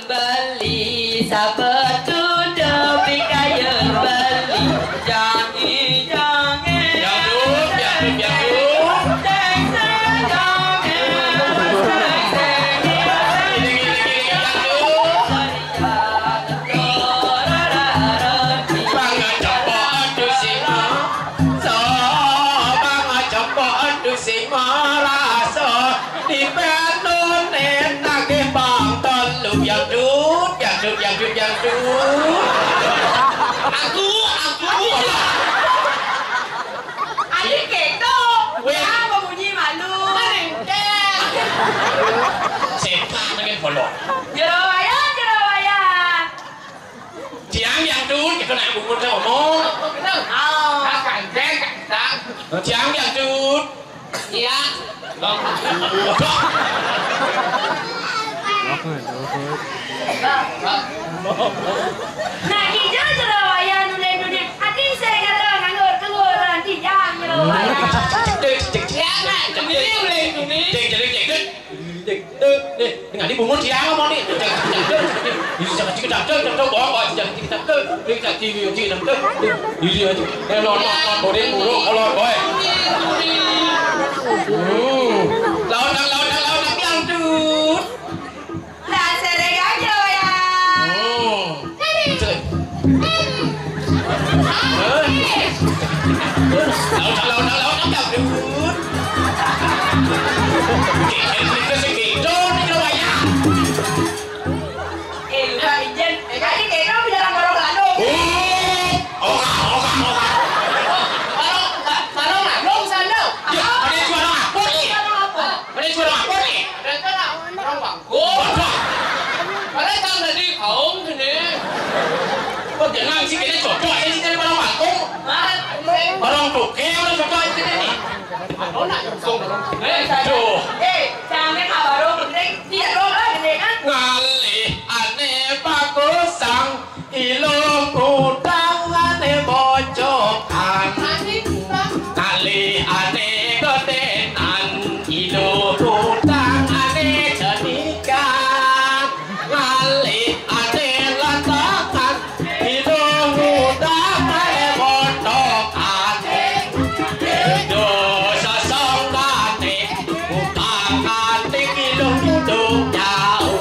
beli sabetu depi kayen beli jangi jangi yang aku adik keto apa bunyi malu sepak dengan bolong Jerawaya Chiang yang đút cái này cũng muốn theo nó Chiang yang đút iya nah hijau Jerawaya nulen hati saya kata nganggur keluaran tidak Jerawaya nggak di bumbu siang mau nih jangan kita cek bawa jangan kita cek TV nonton ini aja nonton boleh buruk kalau boy lawan yang dud nah sereg aja ya lawan yang dud udah izin tadi kayaknya udah dalam barang landung barang landung sandal barang tuh kayak cocok itu nih jangan baru penting dia dong gede kan ngali ane bagusang ilung udang ane bocokan ngali ane gedean ilung udang ane jadikan ngali ane lantakan ilung udang ane bocokan dosa songgane utang ane ilung udang jauh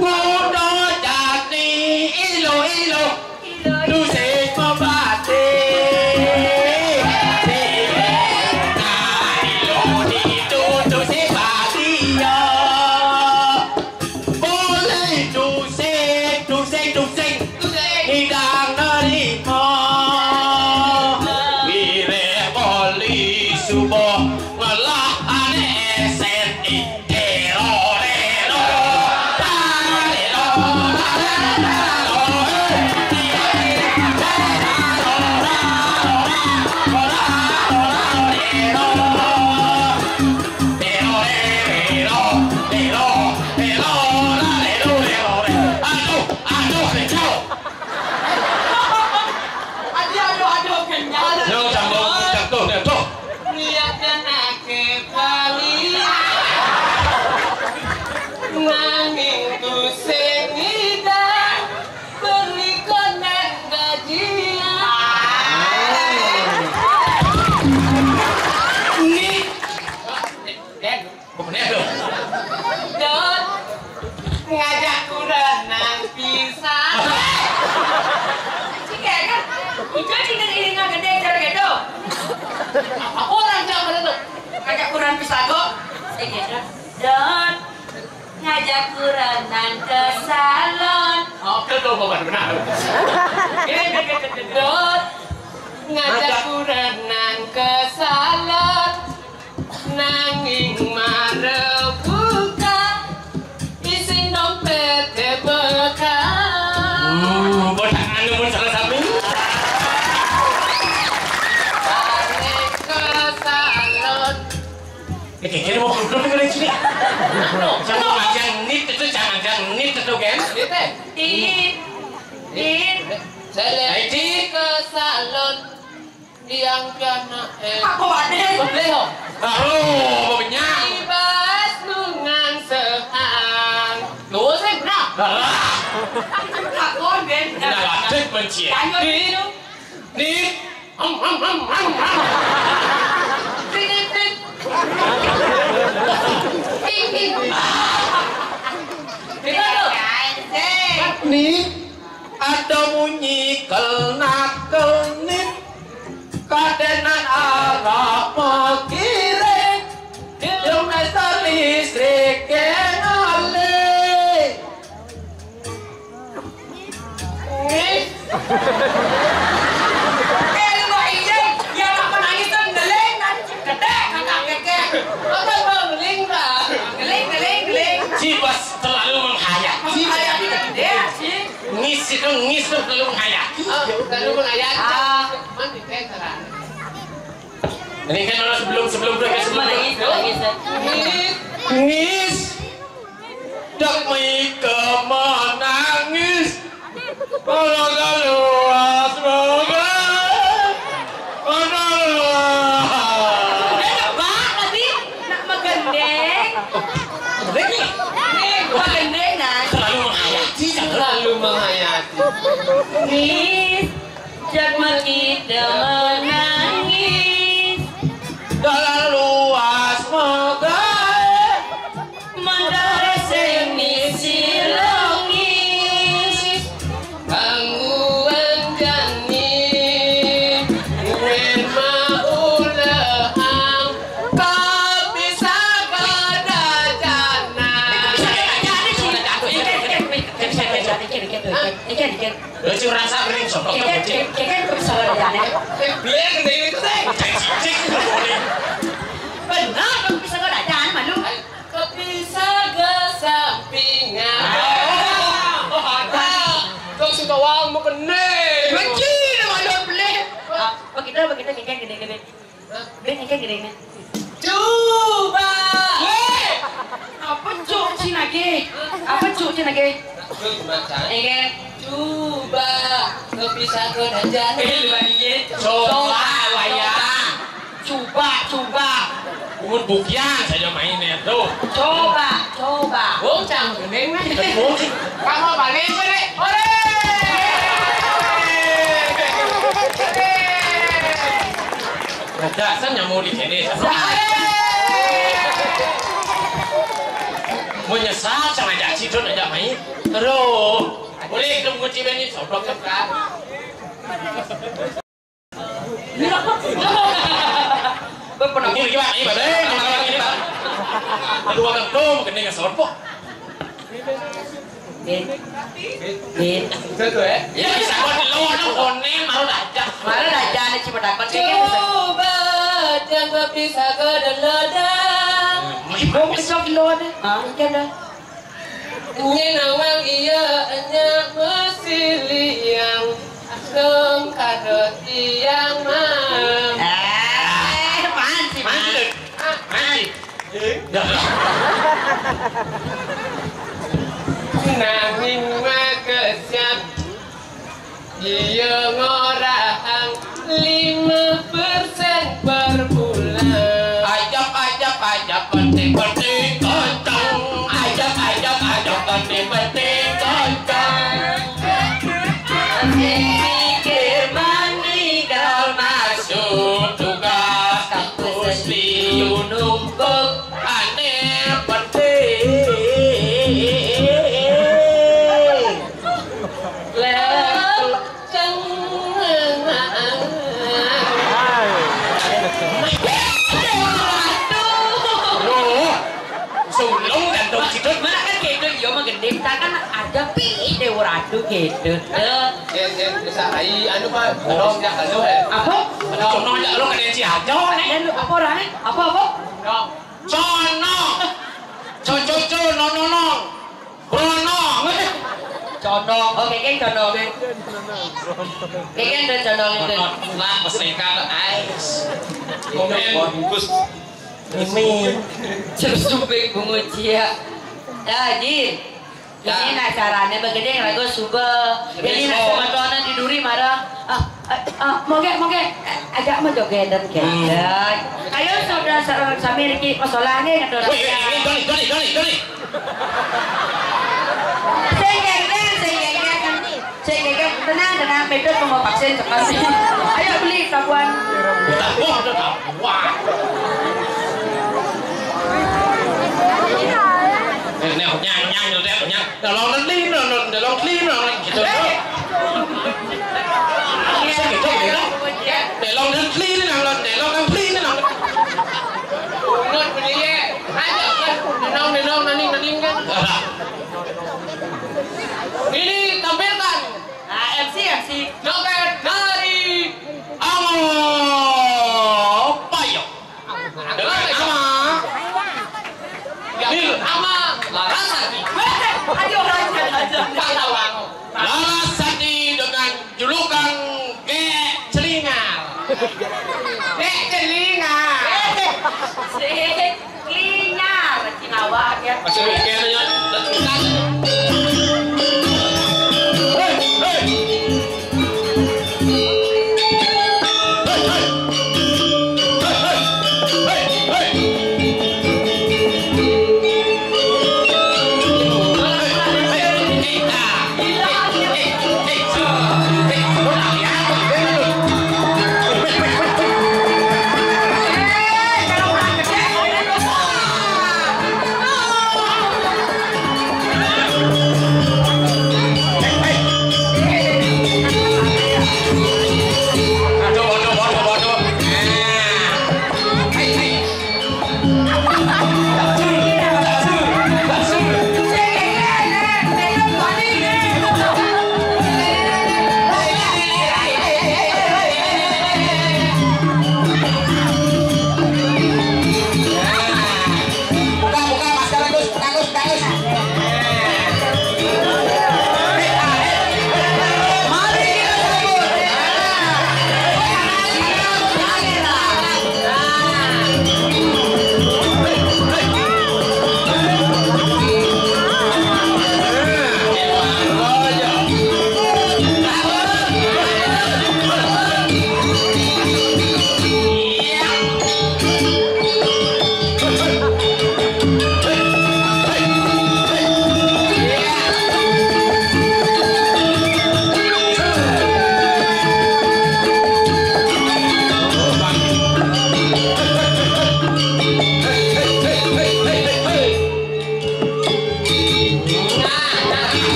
Mudo jati ilo tu se mabate ilo di tu se badia boleh tu se hidang dari mo wire boli subo ngalah ane seni ngajak kurenang pisah cikai kan udah ini nggak gede cara gitu aku orang jangan itu ngajak kurenang pisah kok gitu don ngajak kurenang ke salon oke tuh bukan benar don ngajak kurenang ke salon nanging marebuka isin dompet bekal botak anu pun salah satu balik ke salon kira mau duduk dengan sini jangan ngajak nit itu kan Dit ke salon yang piana aku ada boleh halo banyak ibas nungan sehang tuh Takon ben. Nah, cek benci. Nih. Nih, ada bunyi kelnit kadenan arah mengiring hidung meter listrik kenali Cibas terlalu menghayati. Ngis itu ngis terlalu menghayati. Terlalu menghayati. Ini kan orang sebelum ngis. Dak mika menangis. Kalau luas moga. Terlalu menghayati. Ngis, jangan kita menangis. Dalam luas moga Mandara seni silangis. gangguan jani wen maulahang tak bisa kadajana. Lucu rasa kering sodok biar gede itu teh cicik Benar, kamu bisa nggak dajaan malu? kepisah ke sampingan. Oh ada kau suka wang mau kene benci nama lo beli Begitu gede-gede. Gede-gede. coba Apa cuk sih lagi? Ini coba kepisah ke dajan coba wayang coba. umur bukian saja mainnya tuh Coba. oh cang gening mah kamu balik gue ore ada saya mau di sini menyesal sama ajak cidon ajak main terus boleh ketemu ciben ini soblok kan Pernah ini gimana ini badai ini pak kedua kentung kena nggak soblok Bin. itu ya ya bisa buat lo anak konen malu aja Mana dajaan cuma dapat coba jangan bisa ke dalam Mau kesok lo ada? Kan dah. ini nawang iya hanya mesiliang asem kadot tiang mam Panci. nanging makesiap iya ngorang 5% per bulan ajak penting koncong ajak penting koncong Pikir meninggal masuk tugas kampus liu numpuk aneh penting gede kan ada pi deuradu gitu. Bisa ai anu Pak, belum ya kalau Apa? Cono aja lo kena Ciajo nih. Dan apa orang? Apa? Cono. Coco no. Brono. Condong. Oke, kan condong. Kan dan condong itu. Lah peseka ais. Komen bungkus. Ini terus supik bungu cia. Jin. Ini acaranya begede lagu subuh. Ini nasi matonan di duri marah. Moge. Ajak mah jogedan kedan. Ayo saudara sami iki masalahnya ngador. Goni. Sing Medan mau vaksin sekali. Ayo beli tabuan. Tabuan udah tabuan. Này học nhanh nhanh rồi đẹp nhanh. Để lo nó clean rồi, để lo clean rồi gitu. Saya gitu ya. Để lo nó clean nào, để lo nó clean nào. Ngon beli ya. Ayo kan. Để nong nanti kan. Ini tampilkan. Nah, MC. Joget dari Amo Payo. Dengan Ama. Ini Ama Larasati. Ayo aja. Larasati dengan julukan Kek Celingar. Kek Celingar. Celingar, Cinawa ya. Masih kayaknya letusan.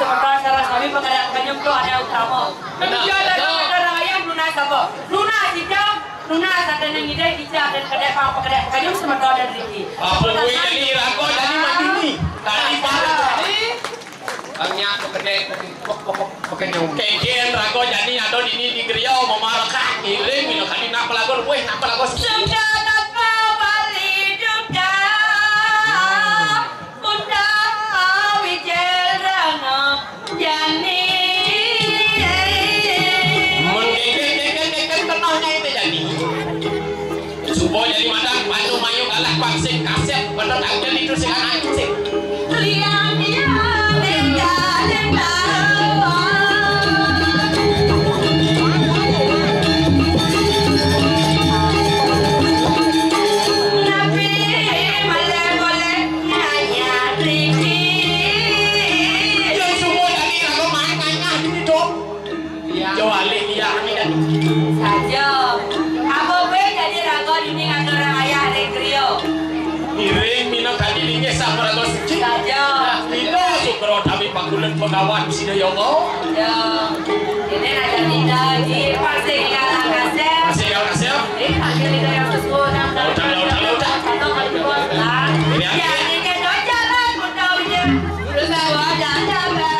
sementara salah kami pengadaan penyemprot ada utama. Kerja dalam orang ayam lunas apa? Lunas tidak. Lunas ada yang ide tidak dan kedai penyemprot sementara ada rezeki. Apa gue jadi rago jadi mandiri. Tadi pada tadi. Hanya kedai pekenyum. Keken rago jadi ada di ini di Griau memaraka. Iring minum kali nak pelagor gue nak pelagor. Sudah dapat balik juga. Yani mengkeken kenalnya itu jadi supaya jadi madang padu mayu galak paksin kaset bener aja itu sih kan anjing lihat dia lenda saja. Apa gue jadi rago ini ngatur orang ayah ada Rio. Iring minum tadi ini sama rago suci. Saja. Kita sukro kami pakulan pengawan di sini ya Allah. Ya. Ini ada tidak di pasti kalah kasih. Masih kau kasih? Ini pasti tidak yang sesuai dengan. Udah. Satu kali dua lah. Ya ini kita jalan pun tahu je. Udah bawa jalan.